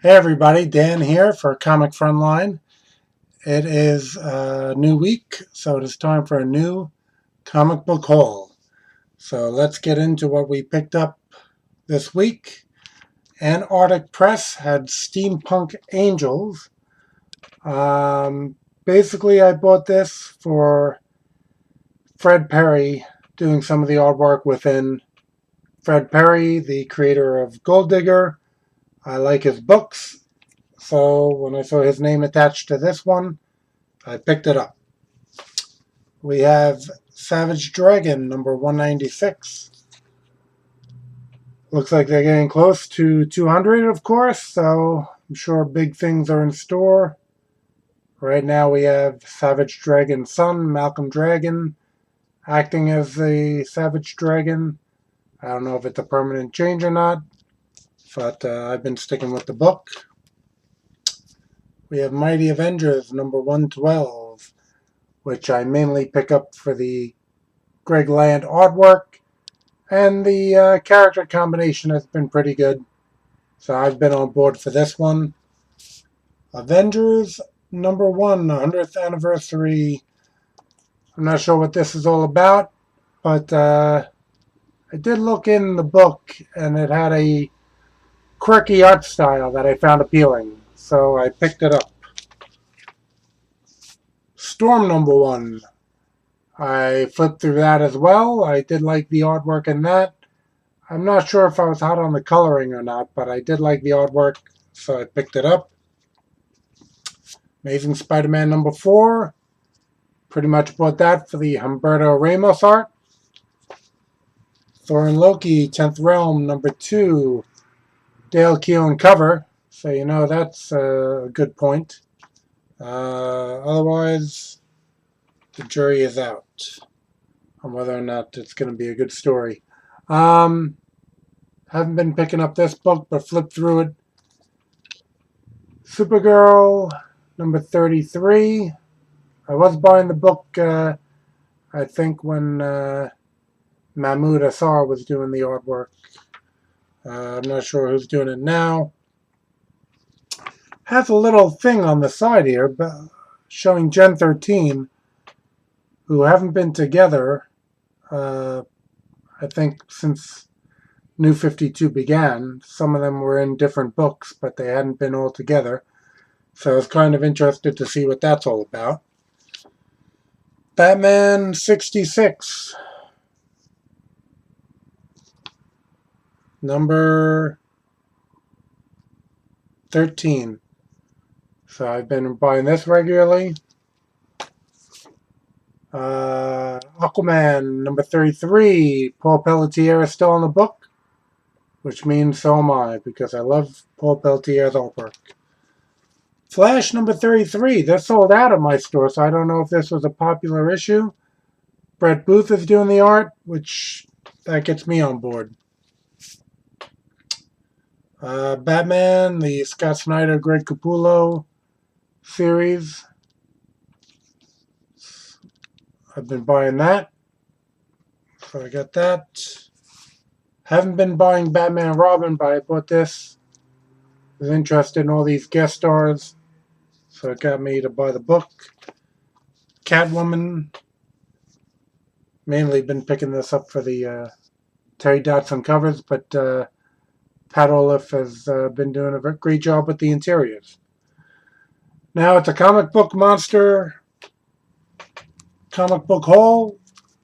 Hey everybody, Dan here for Comic Frontline. It is a new week, so it is time for a new comic book haul. So let's get into what we picked up this week. Antarctic Press had Steampunk Angels. Basically, I bought this for Fred Perry doing some of the artwork within Fred Perry, the creator of Gold Digger. I like his books, so when I saw his name attached to this one, I picked it up. We have Savage Dragon number 196. Looks like they're getting close to 200, of course, so I'm sure big things are in store. Right now we have Savage Dragon's son, Malcolm Dragon, acting as the Savage Dragon. I don't know if it's a permanent change or not, but I've been sticking with the book. We have Mighty Avengers number 112, which I mainly pick up for the Greg Land artwork, and the character combination has been pretty good. So I've been on board for this one. Avengers number 100th anniversary. I'm not sure what this is all about, but I did look in the book, and it had a quirky art style that I found appealing, so I picked it up. Storm number 1. I flipped through that as well. I did like the artwork in that. I'm not sure if I was hot on the coloring or not, but I did like the artwork, so I picked it up. Amazing Spider-Man number 4. Pretty much bought that for the Humberto Ramos art. Thor and Loki, 10th Realm number 2. Dale Keown cover, so you know that's a good point. Otherwise, the jury is out on whether or not it's going to be a good story. Haven't been picking up this book, but flipped through it. Supergirl, number 33. I was buying the book, I think, when Mahmoud Assar was doing the artwork. I'm not sure who's doing it now. Has a little thing on the side here showing Gen 13, who haven't been together, I think, since New 52 began. Some of them were in different books, but they hadn't been all together. So I was kind of interested to see what that's all about. Batman 66. Number 13. So I've been buying this regularly. Aquaman, number 33. Paul Pelletier is still in the book, which means so am I, because I love Paul Pelletier's artwork. Flash, number 33. They're sold out at my store, so I don't know if this was a popular issue. Brett Booth is doing the art, which that gets me on board. Batman, the Scott Snyder, Greg Capullo series. I've been buying that, so I got that. Haven't been buying Batman and Robin, but I bought this. Was interested in all these guest stars, so it got me to buy the book. Catwoman. Mainly been picking this up for the Terry Dodson covers, but Pat Olaf has been doing a great job with the interiors. Now it's a comic book monster comic book haul,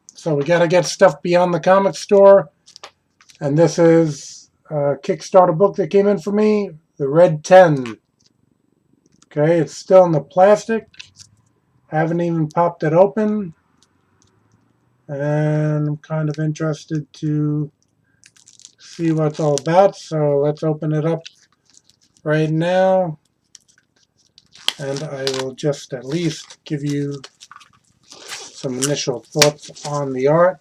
so we got to get stuff beyond the comic store. And this is a Kickstarter book that came in for me, the Red 10. Okay, it's still in the plastic. Haven't even popped it open. And I'm kind of interested to see what it's all about, so let's open it up right now. And I will just at least give you some initial thoughts on the art.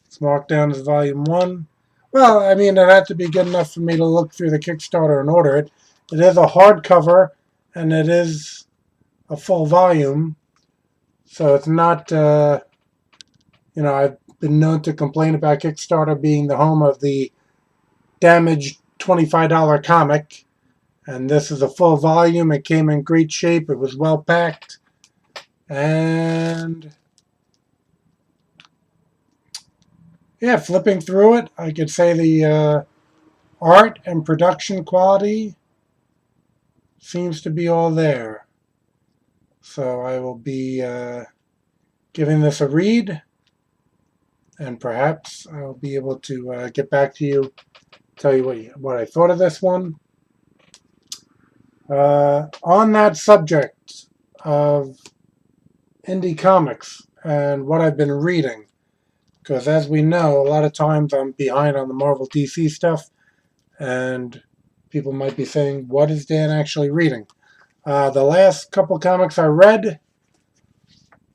It's marked down as Volume 1. Well, I mean, it had to be good enough for me to look through the Kickstarter and order it. It is a hardcover, and it is a full volume. So it's not, I've been known to complain about Kickstarter being the home of the damaged $25 comic. And this is a full volume. It came in great shape. It was well packed. And yeah, flipping through it, I could say the art and production quality seems to be all there. So I will be giving this a read, and perhaps I'll be able to get back to you, tell you what I thought of this one. On that subject of indie comics and what I've been reading, because as we know, a lot of times I'm behind on the Marvel DC stuff, and people might be saying, what is Dan actually reading? The last couple comics I read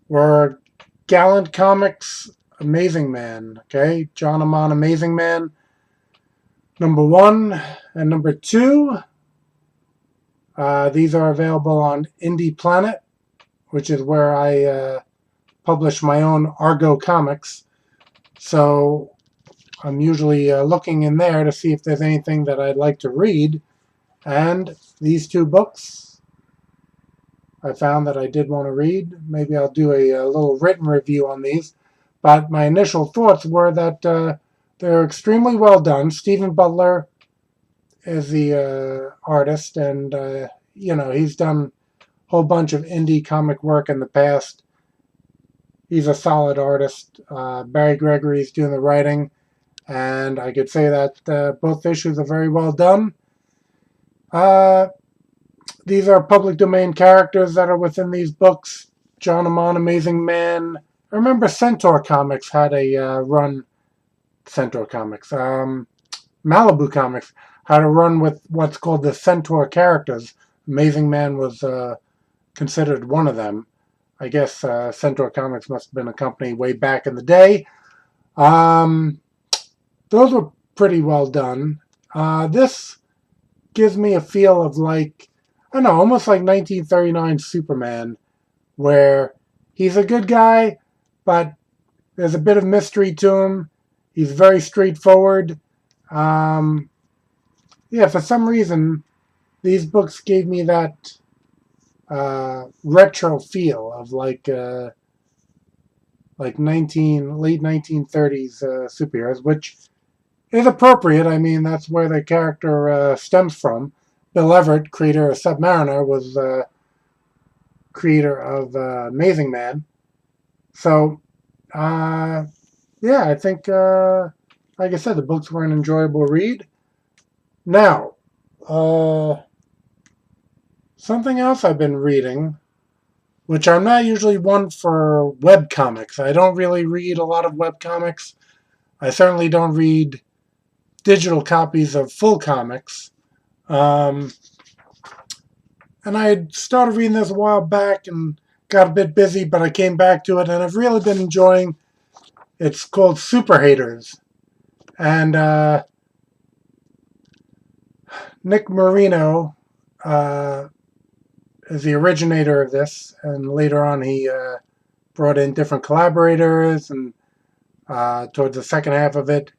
were Gallant Comics, Amazing Man, okay? John Amon, Amazing Man, #1 and #2. These are available on Indie Planet, which is where I publish my own Argo comics. So I'm usually looking in there to see if there's anything that I'd like to read. And these two books I found that I did want to read. Maybe I'll do a little written review on these. But my initial thoughts were that they're extremely well done. Stephen Butler is the artist, and he's done a whole bunch of indie comic work in the past. He's a solid artist. Barry Gregory's doing the writing, and I could say that both issues are very well done. These are public domain characters that are within these books. John Amon, Amazing Man. I remember Centaur Comics had a run. Centaur Comics. Malibu Comics had a run with what's called the Centaur characters. Amazing Man was considered one of them. I guess Centaur Comics must have been a company way back in the day. Those were pretty well done. This gives me a feel of like, I don't know, almost like 1939 Superman, where he's a good guy, but there's a bit of mystery to him. He's very straightforward. For some reason, these books gave me that retro feel of like late 1930s superheroes, which is appropriate. I mean, that's where the character stems from. Bill Everett, creator of Submariner, was creator of Amazing Man. So, I think, like I said, the books were an enjoyable read. Now, something else I've been reading, which I'm not usually one for webcomics. I don't really read a lot of webcomics. I certainly don't read digital copies of full comics. And I had started reading this a while back and got a bit busy, but I came back to it, and I've really been enjoying. It's called Super Haters. And Nick Marino is the originator of this, and later on he brought in different collaborators, and towards the second half of it,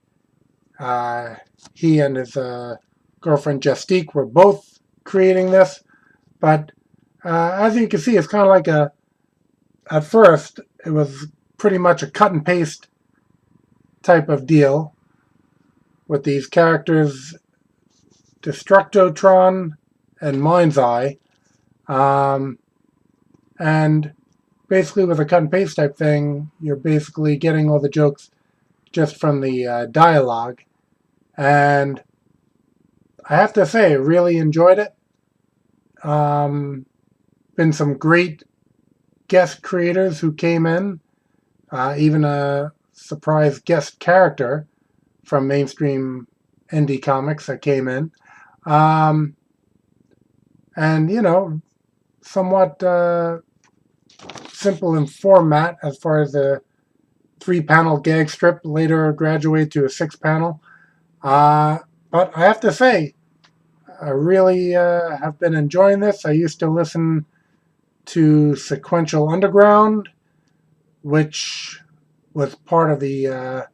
he and his girlfriend Justique were both creating this. But as you can see, it's kind of like at first, it was pretty much a cut and paste type of deal with these characters, Destructotron and Mind's Eye. And basically with a cut and paste type thing, you're basically getting all the jokes just from the dialogue. And I have to say, I really enjoyed it. Been some great guest creators who came in, even a surprise guest character from mainstream indie comics that came in. And, somewhat simple in format as far as the 3-panel gag strip, later graduated to a 6-panel. But I have to say, I really have been enjoying this. I used to listen to Sequential Underground, which was part of the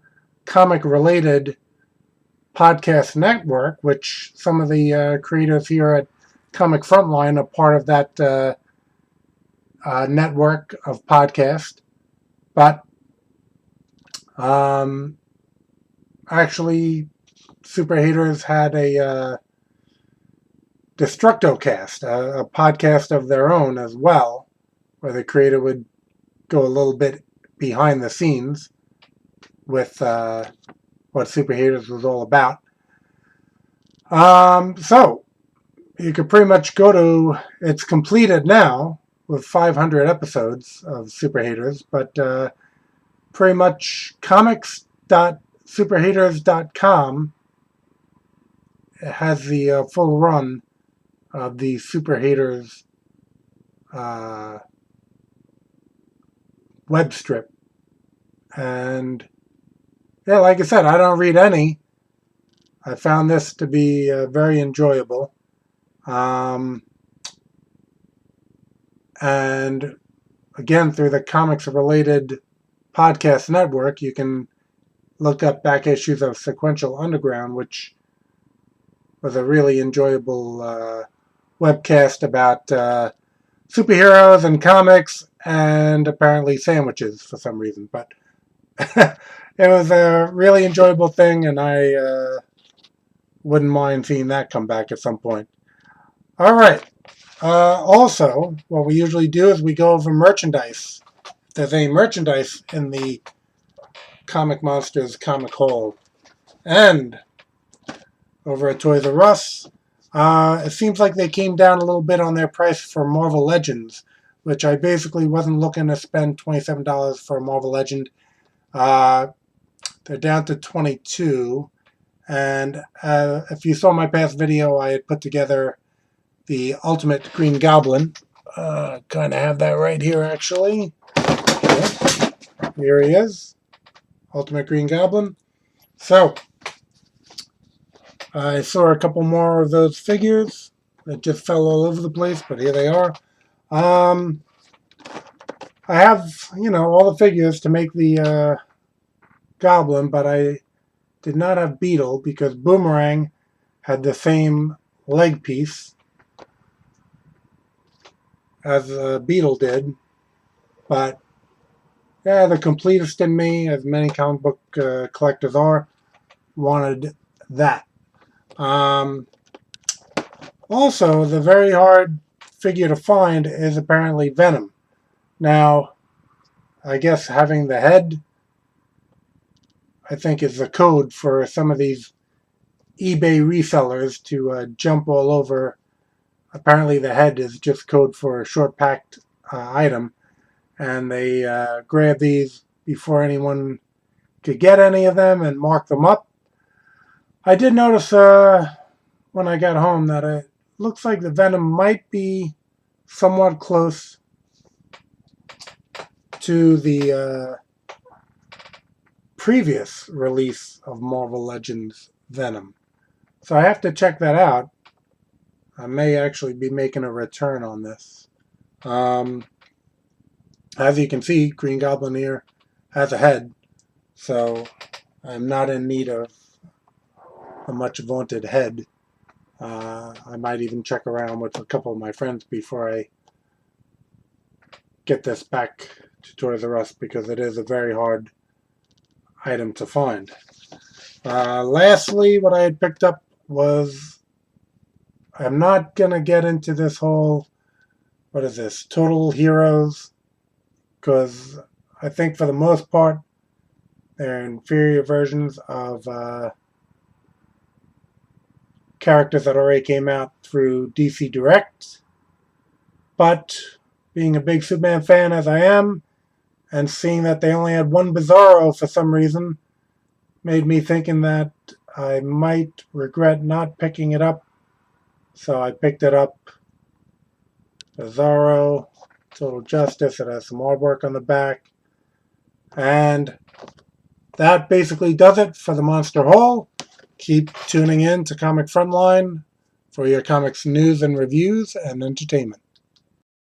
comic-related podcast network, which some of the creators here at Comic Frontline, a part of that network of podcasts. But actually, Super Haters had a Destructocast, a podcast of their own as well, where the creator would go a little bit behind the scenes with what Super Haters was all about. So you could pretty much go to, it's completed now with 500 episodes of Super Haters, but pretty much comics.superhaters.com has the full run of the Super Haters web strip. And yeah, like I said, I don't read any. I found this to be very enjoyable. And again, through the Comics Related Podcast Network, you can look up back issues of Sequential Underground, which was a really enjoyable webcast about superheroes and comics and apparently sandwiches for some reason. But it was a really enjoyable thing, and I wouldn't mind seeing that come back at some point. All right. Also, what we usually do is we go over merchandise. If there's any merchandise in the Comic Monsters Comic Hall. And over at Toys R Us, it seems like they came down a little bit on their price for Marvel Legends, which I basically wasn't looking to spend $27 for a Marvel Legend. They're down to $22. And if you saw my past video, I had put together the Ultimate Green Goblin. Kind of have that right here, actually. Here he is. Ultimate Green Goblin. So, I saw a couple more of those figures that just fell all over the place, but here they are. I have, all the figures to make the Goblin, but I did not have Beetle because Boomerang had the same leg piece as Beetle did. But yeah, the completist in me, as many comic book collectors are, wanted that. Also, the very hard figure to find is apparently Venom. Now, I guess having the head, I think, is the code for some of these eBay resellers to jump all over. Apparently the head is just code for a short packed item, and they grab these before anyone could get any of them and mark them up. I did notice when I got home that it looks like the Venom might be somewhat close to the previous release of Marvel Legends Venom. So I have to check that out. I may actually be making a return on this. As you can see, Green Goblin here has a head, so I'm not in need of a much vaunted head. I might even check around with a couple of my friends before I get this back to Toys R Us, because it is a very hard item to find. Lastly, what I had picked up was, I'm not going to get into this whole, what is this, Total Heroes, because I think for the most part they're inferior versions of characters that already came out through DC Direct. But being a big Superman fan as I am, and seeing that they only had one Bizarro for some reason, made me thinking that I might regret not picking it up. So I picked it up. Bizarro, Total Justice. It has some artwork on the back. And that basically does it for the Monster Haul. Keep tuning in to Comic Frontline for your comics news and reviews and entertainment.